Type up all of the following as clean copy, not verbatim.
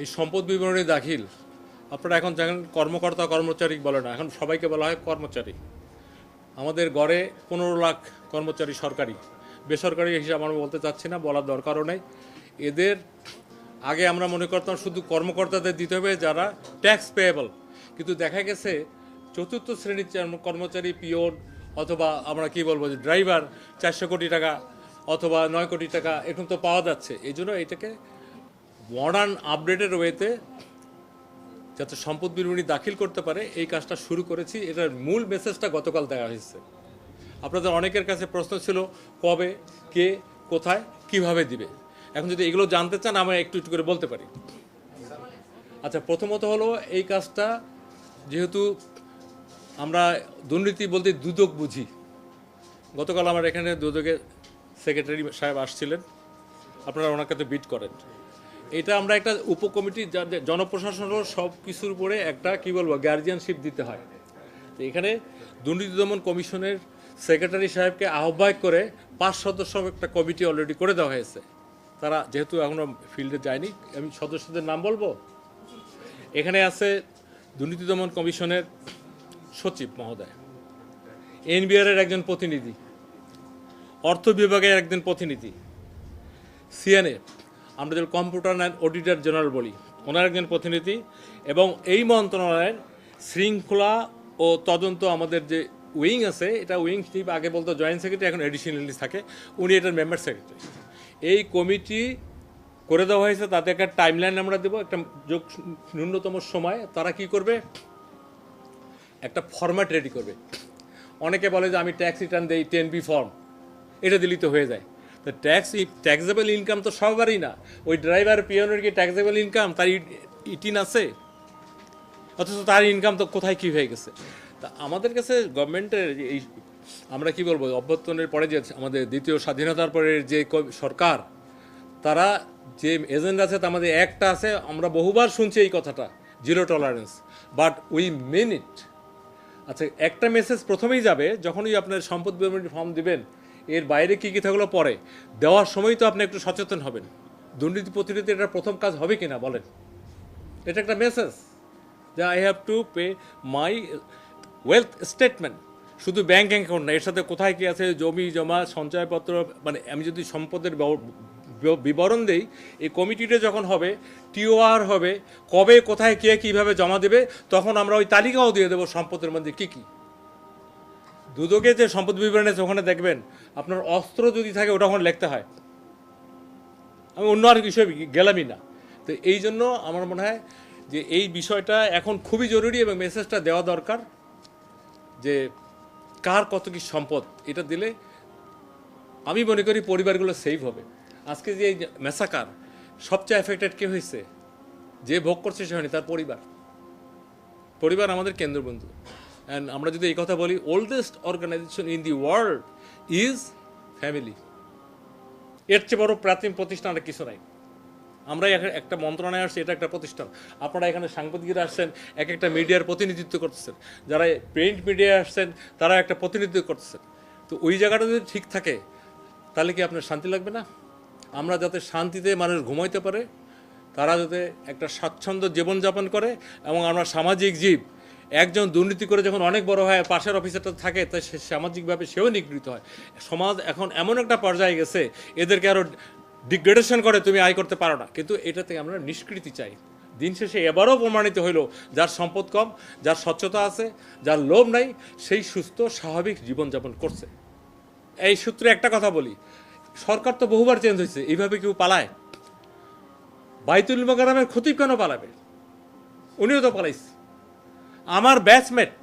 এই সম্পদ বিবরণী দাখিল আপনারা এখন জানেন কর্মকর্তা কর্মচারী বলে না, এখন সবাইকে বলা হয় কর্মচারী। আমাদের গড়ে 15 লাখ কর্মচারী সরকারি, বেসরকারি হিসাবে আমরা বলতে চাচ্ছি না, বলার দরকারও নেই। এদের আগে আমরা মনে করতাম শুধু কর্মকর্তাদের দিতে হবে যারা ট্যাক্স পেয়েবল, কিন্তু দেখা গেছে চতুর্থ শ্রেণীর কর্মচারী, পিওন অথবা আমরা কি বলবো যে ড্রাইভার 400 কোটি টাকা অথবা 9 কোটি টাকা এখন তো পাওয়া যাচ্ছে। এই জন্য এটাকে মডার্ন আপডেটের ওয়েতে যাতে সম্পদ বিবরণী দাখিল করতে পারে এই কাজটা শুরু করেছি। এটার মূল মেসেজটা গতকাল দেওয়া হয়েছে। আপনাদের অনেকের কাছে প্রশ্ন ছিল কবে, কে, কোথায়, কিভাবে দিবে। এখন যদি এগুলো জানতে চান আমি একটু একটু করে বলতে পারি। আচ্ছা, প্রথমত হলো এই কাজটা যেহেতু আমরা দুর্নীতি বলতে দুদক বুঝি, গতকাল আমার এখানে দুদকের সেক্রেটারি সাহেব আসছিলেন, আপনারা ওনার কাছে বিট করেন। এটা আমরা একটা উপকমিটি জনপ্রশাসন সব কিছুর উপরে একটা কি বলবো গার্জিয়ানশিপ দিতে হয়। তো এখানে দুর্নীতি দমন কমিশনের সেক্রেটারি সাহেবকে আহ্বায়ক করে 5 সদস্য একটা কমিটি অলরেডি করে দেওয়া হয়েছে। তারা যেহেতু এখনও ফিল্ডে যায়নি, আমি সদস্যদের নাম বলবো। এখানে আছে দুর্নীতি দমন কমিশনের সচিব মহোদয়, এনবিআর এর একজন প্রতিনিধি, অর্থ বিভাগের একজন প্রতিনিধি, সিএনএ আমরা যে কম্পিউটার অ্যান্ড অডিটর জেনারেল বলি ওনার একজন প্রতিনিধি, এবং এই মন্ত্রণালয়ের শৃঙ্খলা ও তদন্ত আমাদের যে উইং আছে, এটা উইং চিফ আগে বলতো জয়েন্ট সেক্রেটারি, এখন এডিশনালি থাকে, উনি এটার মেম্বার সেক্রেটারি। এই কমিটি করে দেওয়া হয়েছে, তাদের একটা টাইমলাইন আমরা দেবো, একটা ন্যূনতম সময় তারা কি করবে, একটা ফরম্যাট রেডি করবে। অনেকে বলে যে আমি ট্যাক্স রিটার্ন দিই 10B ফর্ম, এটা দিলেই তো হয়ে যায়। তো ট্যাক্সেবল ইনকাম তো সবারই না। ওই ড্রাইভার পিয়নের কি ট্যাক্সেবল ইনকাম, তার ইটিন আছে, অথচ তার ইনকাম তো কোথায় কী হয়ে গেছে। তা আমাদের কাছে গভর্নমেন্টের এই আমরা কি বলবো অভ্যর্থনের পরে যে আমাদের দ্বিতীয় স্বাধীনতার পরে যে সরকার, তারা যে এজেন্ডা আছে তার মধ্যে একটা আছে, আমরা বহুবার শুনছি এই কথাটা, zero tolerance, but we mean it. আচ্ছা, একটা মেসেজ প্রথমেই যাবে যখনই আপনার সম্পদ বিবরণী ফর্ম দিবেন, এর বাইরে কী কী থাকলো পরে দেওয়ার সময় তো আপনি একটু সচেতন হবেন। দুর্নীতি প্রতিরোধে এটা প্রথম কাজ হবে কিনা বলেন, এটা একটা মেসেজ যে I have to pay my wealth statement. শুধু ব্যাঙ্ক অ্যাকাউন্ট না, এর সাথে কোথায় কী আছে, জমি জমা সঞ্চয়পত্র, মানে আমি যদি সম্পদের বিবরণ দেই, এই কমিটিটা যখন হবে, টিওআর হবে, কবে কোথায় কে কীভাবে জমা দেবে, তখন আমরা ওই তালিকাও দিয়ে দেবো সম্পদের মধ্যে কী কী। দুদকে যে সম্পদ বিবরণী আছে ওখানে দেখবেন আপনার অস্ত্র যদি থাকে ওটা ওখানে লিখতে হয়। আমি অন্য আর বিষয়ে গেলামই না। তো এই জন্য আমার মনে হয় যে এই বিষয়টা এখন খুবই জরুরি এবং মেসেজটা দেওয়া দরকার যে কার কত কি সম্পদ, এটা দিলে আমি মনে করি পরিবারগুলো সেভ হবে। আজকে যে এই মেসাকার সবচেয়ে এফেক্টেড কে হয়েছে, যে ভোগ করছে সে হয়নি, তার পরিবার আমাদের কেন্দ্রবিন্দু। অ্যান্ড আমরা যদি এই কথা বলি, oldest organization in the world is family. এর চেয়ে বড় প্রাচীন প্রতিষ্ঠান আর কিছু নাই। আমরা একটা মন্ত্রণালয় আসছি, এটা একটা প্রতিষ্ঠান। আপনারা এখানে সাংবাদিকরা আসছেন, এক একটা মিডিয়ার প্রতিনিধিত্ব করতেছেন, যারা প্রিন্ট মিডিয়ায় আসছেন তারা একটা প্রতিনিধিত্ব করতেছেন। তো ওই জায়গাটা যদি ঠিক থাকে তাহলে কি আপনার শান্তি লাগবে না? আমরা যাতে শান্তিতে মানুষ ঘুমাইতে পারে, তারা যাতে একটা স্বাচ্ছন্দ্য জীবনযাপন করে, এবং আমরা সামাজিক জীব, একজন দুর্নীতি করে যখন অনেক বড় হয় পাশের অফিসারটা থাকে, তাই সে সামাজিকভাবে সেও নিগৃহীত হয়। সমাজ এখন এমন একটা পর্যায়ে গেছে এদেরকে আরও ডিগ্রেডেশন করে, তুমি আয় করতে পারো না, কিন্তু এটাতে আমরা নিষ্কৃতি চাই। দিন শেষে এবারও প্রমাণিত হইল যার সম্পদ কম, যার স্বচ্ছতা আছে, যার লোভ নাই, সেই সুস্থ স্বাভাবিক জীবনযাপন করছে। এই সূত্রে একটা কথা বলি, সরকার তো বহুবার চেঞ্জ হয়েছে, এইভাবে কেউ পালায়? বাইতুল মোকাররমের খতিব কেন পালাবে? উনিও তো পালাইছে। আমার ব্যাচমেট,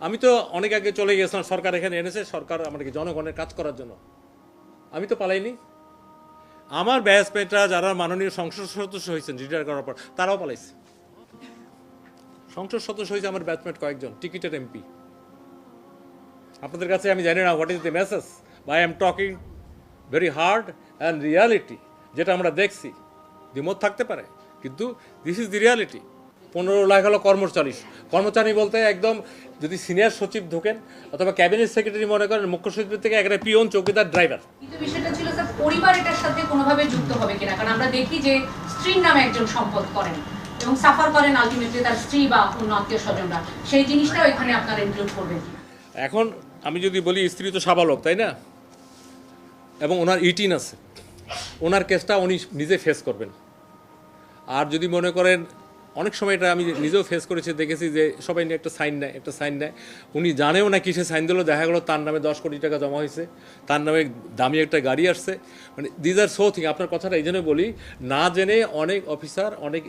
আমি তো অনেক আগে চলে গেছিলাম, সরকার এখানে এনেছে, সরকার আমাকে জনগণের কাজ করার জন্য, আমি তো পালাইনি। আমার ব্যাচমেটরা যারা মাননীয় সংসদ সদস্য হয়েছেন রিটায়ার করার পর, তারাও পালাইছে। সংসদ সদস্য হয়েছে আমার ব্যাচমেট কয়েকজন, টিকিটের এমপি। আপনাদের কাছে আমি জানি না what is the message, by I'm talking very hard and reality, যেটা আমরা দেখছি। দ্বিমত থাকতে পারে, কিন্তু this is the reality. 15 lakh হলো কর্মচারী বলতে একদম যদি সিনিয়র সচিব ঢোকেন অথবা ক্যাবিনেট সেক্রেটারি মনে করেন, মুখ্য সচিবের থেকে একটা পিয়ন, চৌকিদার, ড্রাইভার। কিন্তু বিষয়টা ছিল স্যার, পরিবার এটার সাথে কোনোভাবে যুক্ত হবে কিনা, কারণ আমরা দেখি যে স্ত্রীর নামে একজন সম্পদ করেন এবং সাফার করেন আলটিমেটলি তার স্ত্রী বা অন্য আত্মীয় স্বজনরা, সেই জিনিসটাও এখানে আপনারা ইনক্লুড করবেন? এখন আমি যদি বলি স্ত্রী তো সাবালক, তাই না, এবং ওনার ইটিন আছে, ওনার কেসটা উনি নিজে ফেস করবেন। আর যদি মনে করেন, অনেক সময় এটা আমি নিজেও ফেস করেছি, দেখেছি যে সবাই নিয়ে একটা সাইন নেয়, উনি জানেও না কিসে সাইন দিল, দেখা গেলো তার নামে 10 কোটি টাকা জমা হয়েছে, তার নামে দামি একটা গাড়ি আসছে। মানে দিজ আর সো থিং। আপনার কথাটা এই জন্য বলি, না জেনে অনেক অফিসার, অনেক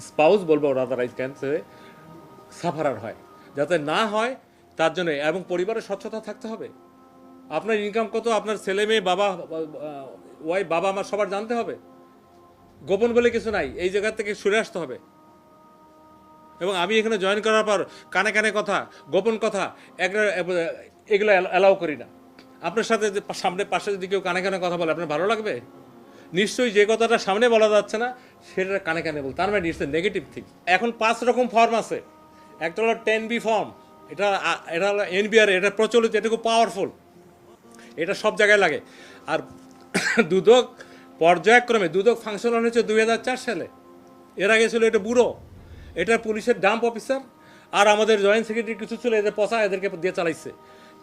স্পাউস বলবো রাদারাইজ ক্যান্সে সাফারার হয়, যাতে না হয় তার জন্য। এবং পরিবারের স্বচ্ছতা থাকতে হবে। আপনার ইনকাম কত, আপনার ছেলে মেয়ে, বাবা ওয়াইফ, বাবা মা সবার জানতে হবে। গোপন বলে কিছু নাই, এই জায়গা থেকে সরে আসতে হবে। এবং আমি এখানে জয়েন করার পর কানে কানে কথা, গোপন কথা, এগুলো অ্যালাউ করি না। আপনার সাথে সামনে পাশে যদি কেউ কানে কানে কথা বলে, আপনার ভালো লাগবে? নিশ্চয়ই যে কথাটা সামনে বলা যাচ্ছে না সেটা কানে কানে বল, তার মানে ইটস এ নেগেটিভ থিং। এখন 5 রকম ফর্ম আছে। একটা হলো 10B ফর্ম, এটা হলো NBR, এটা প্রচলিত, এটা খুব পাওয়ারফুল, এটা সব জায়গায় লাগে। আর দুদক পর্যায়ক্রমে দুদক ফাংশনাল হয়েছে 2004 সালে। এর আগে ছিল এটা ব্যুরো, এটা পুলিশের ডাম্প অফিসার, আর আমাদের জয়েন্ট সেক্রেটারি কিছু ছিল, এদের পচা, এদেরকে দিয়ে চালাইছে।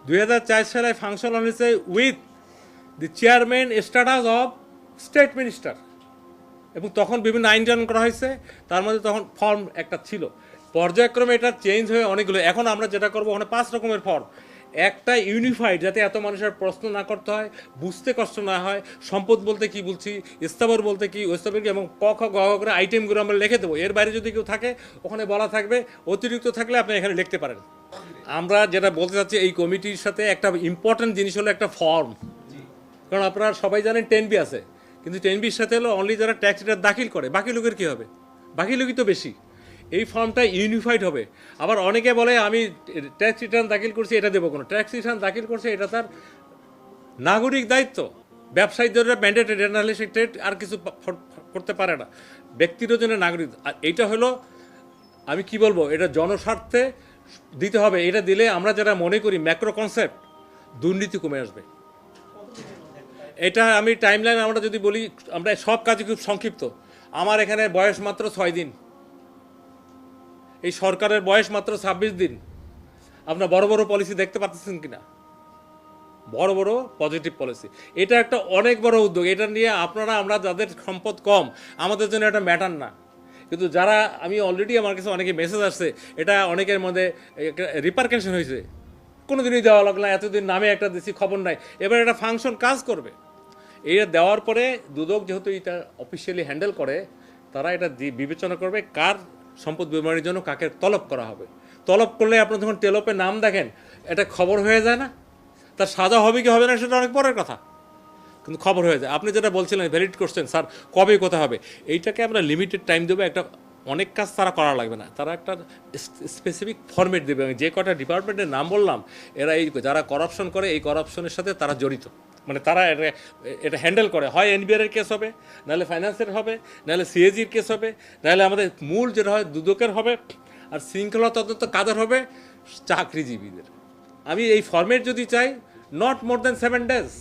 2004 সালে ফাংশনাল হয়েছে with the chairman status of state minister. এবং তখন বিভিন্ন আইন টাইন করা হয়েছে, তার মধ্যে তখন ফর্ম একটা ছিল। পর্যায়ক্রমে এটা চেঞ্জ হয়ে অনেকগুলো, এখন আমরা যেটা করবো ওখানে 5 রকমের ফর্ম, একটা ইউনিফাইড, যাতে এত মানুষের প্রশ্ন না করতে হয়, বুঝতে কষ্ট না হয়। সম্পদ বলতে কি বলছি, স্থাবর বলতে কি, স্থাবর কি, এবং ক খ গ ঘ করে আইটেমগুলো আমরা লিখে দেবো। এর বাইরে যদি কেউ থাকে ওখানে বলা থাকবে, অতিরিক্ত থাকলে আপনি এখানে লিখতে পারেন। আমরা যেটা বলতে চাচ্ছি, এই কমিটির সাথে একটা ইম্পর্টেন্ট জিনিস হলো একটা ফর্ম। কারণ আপনারা সবাই জানেন 10B আছে, কিন্তু 10Bর সাথে হলো অনলি যারা ট্যাক্স রিটার্ন দাখিল করে, বাকি লোকের কী হবে? বাকি লোকই তো বেশি। এই ফর্মটা ইউনিফাইড হবে। আবার অনেকে বলে আমি ট্যাক্স রিটার্ন দাখিল করছি, এটা দেবো কোনো, ট্যাক্স রিটার্ন দাখিল করছে এটা তার নাগরিক দায়িত্ব। ব্যবসায়ীদের ম্যান্ডেটেড, এটা নাহলে সে ট্রেড আর কিছু করতে পারে না। ব্যক্তিরও জন্য নাগরিক। আর এইটা হলো, আমি কি বলবো, এটা জনস্বার্থে দিতে হবে। এটা দিলে আমরা যারা মনে করি ম্যাক্রো কনসেপ্ট, দুর্নীতি কমে আসবে। এটা আমি টাইমলাইন আমরা যদি বলি, আমরা সব কাজই খুব সংক্ষিপ্ত। আমার এখানে বয়স মাত্র 6 দিন, এই সরকারের বয়স মাত্র 26 দিন। আপনার বড় বড় পলিসি দেখতে পাচ্ছেন কিনা? বড় বড় পজিটিভ পলিসি, এটা একটা অনেক বড় উদ্যোগ। এটা নিয়ে আপনারা, আমরা যাদের সম্পদ কম, আমাদের জন্য এটা ম্যাটার না। কিন্তু যারা, আমি অলরেডি আমার কাছে অনেকে মেসেজ আসছে, এটা অনেকের মধ্যে একটা রিপারকেশন হয়েছে, কোনোদিনই দেওয়া লাগলো না, এতদিন নামে একটা দিচ্ছি, খবর নাই। এবার এটা ফাংশন কাজ করবে। এইটা দেওয়ার পরে দুদক যেহেতু এটা অফিসিয়ালি হ্যান্ডেল করে, তারা এটা বিবেচনা করবে কার সম্পদ বিবরণীর জন্য কাকে তলব করা হবে। তলব করলে আপনার যখন টেলপে নাম দেখেন, এটা খবর হয়ে যায় না? তার সাজা হবে কি হবে না সেটা অনেক পরের কথা, কিন্তু খবর হয়ে যায়। আপনি যেটা বলছিলেন, ভ্যালিড কোশ্চেন, স্যার কবে কোথায় হবে, এইটাকে আমরা লিমিটেড টাইম দেবো। একটা অনেক কাজ তারা করা লাগবে না, তারা একটা স্পেসিফিক ফরম্যাট দেবে। যে কটা ডিপার্টমেন্টের নাম বললাম, এরা এই যারা করাপশন করে, এই করাপশনের সাথে তারা জড়িত, মানে তারা এটা হ্যান্ডেল করে। হয় NBR-এর কেস হবে, নাহলে ফাইন্যান্সের হবে, নাহলে CAG-র কেস হবে, নাহলে আমাদের মূল যেটা হয় দুদকের হবে, আর শৃঙ্খলা তদন্ত কাদের হবে? চাকরিজীবীদের। আমি এই ফরম্যাট যদি চাই, নট মোর দ্যান 7 days,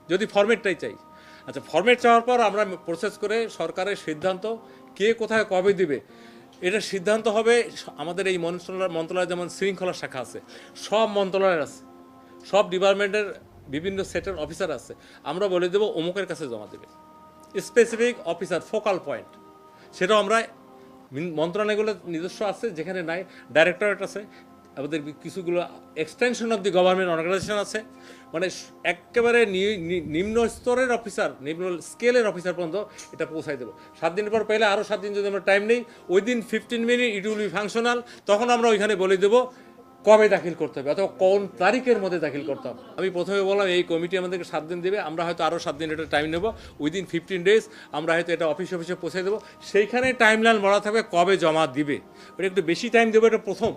যদি ফরম্যাটটাই চাই। আচ্ছা, ফরম্যাট চাওয়ার পর আমরা প্রসেস করে সরকারের সিদ্ধান্ত, কে কোথায় কবে দিবে, এটা সিদ্ধান্ত হবে আমাদের এই মন্ত্রণালয়। যেমন শৃঙ্খলা শাখা আছে, সব মন্ত্রণালয়ের আছে, সব ডিপার্টমেন্টের বিভিন্ন সেটের অফিসার আছে। আমরা বলে দেবো অমুকের কাছে জমা দেবে, স্পেসিফিক অফিসার, ফোকাল পয়েন্ট। সেটাও আমরা মন্ত্রণালয়গুলো নিজস্ব আছে, যেখানে নাই ডাইরেক্টরেট আছে, আমাদের কিছুগুলো extension of the government organization আছে। মানে একেবারে নিম্ন স্তরের অফিসার, নিম্ন স্কেলের অফিসার পর্যন্ত এটা পৌঁছাই দেবো। 7 দিনের পর পেলে আরও 7 দিন যদি আমরা টাইম নেই, within 15 minute it will be functional. তখন আমরা ওইখানে বলে দেবো কবে দাখিল করতে হবে, অথবা কোন তারিখের মধ্যে দাখিল করতে হবে। আমি প্রথমে বললাম এই কমিটি আমাদেরকে 7 দিন দেবে, আমরা হয়তো আরও 7 দিন এটা টাইম নেব। উইদিন 15 days আমরা হয়তো এটা অফিসে পৌঁছে দেবো। সেইখানে টাইমলাইন বলা থাকবে কবে জমা দিবে, ওটা একটু বেশি টাইম দেবো, এটা প্রথম।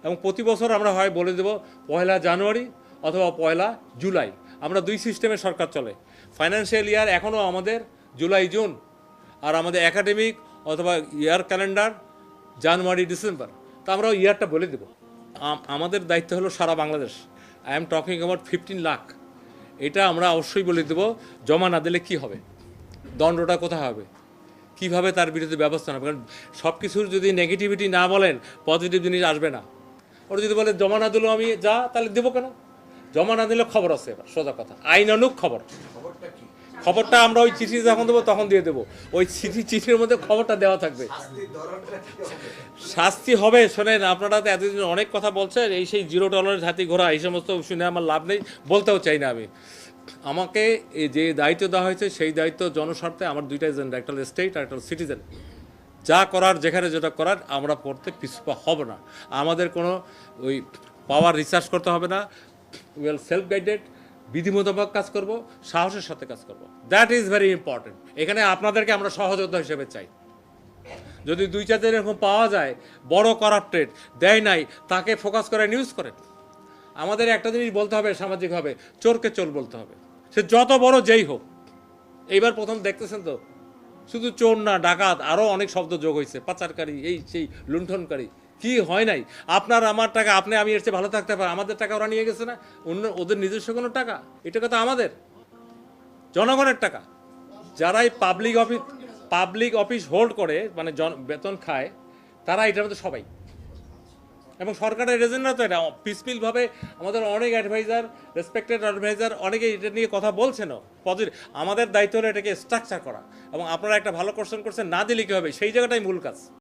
এবং প্রতি বছর আমরা হয় বলে দেবো 1 জানুয়ারি অথবা 1 জুলাই। আমরা 2 সিস্টেমে সরকার চলে। ফাইন্যান্সিয়াল ইয়ার এখনও আমাদের জুলাই জুন, আর আমাদের একাডেমিক অথবা ইয়ার ক্যালেন্ডার জানুয়ারি ডিসেম্বর। তা আমরা ইয়ারটা বলে দেবো। আমাদের দায়িত্ব হলো সারা Bangladesh. I am talking about 15 lakh. এটা আমরা অবশ্যই বলে দেবো, জমা না দিলে কি হবে। দণ্ডটা কোথায় হবে, কিভাবে তার বিরুদ্ধে ব্যবস্থা নেবে? কারণ সব কিছুর যদি নেগেটিভিটি না বলেন পজিটিভ জিনিস আসবে না। ওরা যদি বলে জমা না দিলেও আমি যা, তাহলে দেবো কেন? জমা না দিলেও খবর আছে, এবার সোজা কথা, আইনানুগ খবর। খবরটা আমরা ওই চিঠি যখন দেবো তখন দিয়ে দেবো, ওই চিঠির মধ্যে খবরটা দেওয়া থাকবে। শাস্তি হবে, শোনেন, আপনারা তো এতদিন অনেক কথা বলছেন, এই সেই জিরো টলারেন্স হাতি ঘোড়া এই সমস্ত শুনে আমার লাভ নেই, বলতেও চাই না আমি। আমাকে এই যে দায়িত্ব দেওয়া হয়েছে সেই দায়িত্ব জনস্বার্থে। আমার দুইটা এজেন্ডা, একটা স্টেট আর একটা সিটিজেন। যা করার যেখানে যেটা করার আমরা করতে পিছপা হব না। আমাদের কোনো ওই পাওয়ার রিসার্চ করতে হবে না, উইল সেলফ গাইডেড, বিধি মোতাবেক কাজ করব, সাহসের সাথে কাজ করব। That is very important. এখানে আপনাদেরকে আমরা সহযোদ্ধা হিসেবে চাই। যদি দুই চারজন এরকম পাওয়া যায় বড় করাপ্টেড, দেয় নাই, তাকে ফোকাস করে নিউজ করেন। আমাদের একটা জিনিস বলতে হবে সামাজিকভাবে, চোরকে চোর বলতে হবে, সে যত বড় যেই হোক। এইবার প্রথম দেখতেছেন তো, শুধু চোর না, ডাকাত, আরও অনেক শব্দ যোগ হয়েছে, পাচারকারী, এই সেই লুণ্ঠনকারী। কি হয় নাই? আপনার আমার টাকা, আপনি আমি এর চেয়ে ভালো থাকতে পারি, আমাদের টাকা ওরা নিয়ে গেছে না? অন্য ওদের নিজস্ব কোনো টাকা? এটা কথা আমাদের জনগণের টাকা। যারাই পাবলিক অফিস হোল্ড করে, মানে বেতন খায়, তারা এটার মধ্যে সবাই। এবং সরকারের এজেন্টরা তো এটা পিসমিলভাবে, আমাদের অনেক অ্যাডভাইজার, রেসপেক্টেড অ্যাডভাইজার অনেকে এটা নিয়ে কথা বলছেনও পজিটিভ। আমাদের দায়িত্ব হলো এটাকে স্ট্রাকচার করা, এবং আপনারা একটা ভালো কোশ্চেন করছেন, না দিলে কী হবে, সেই জায়গাটাই মূল কাজ।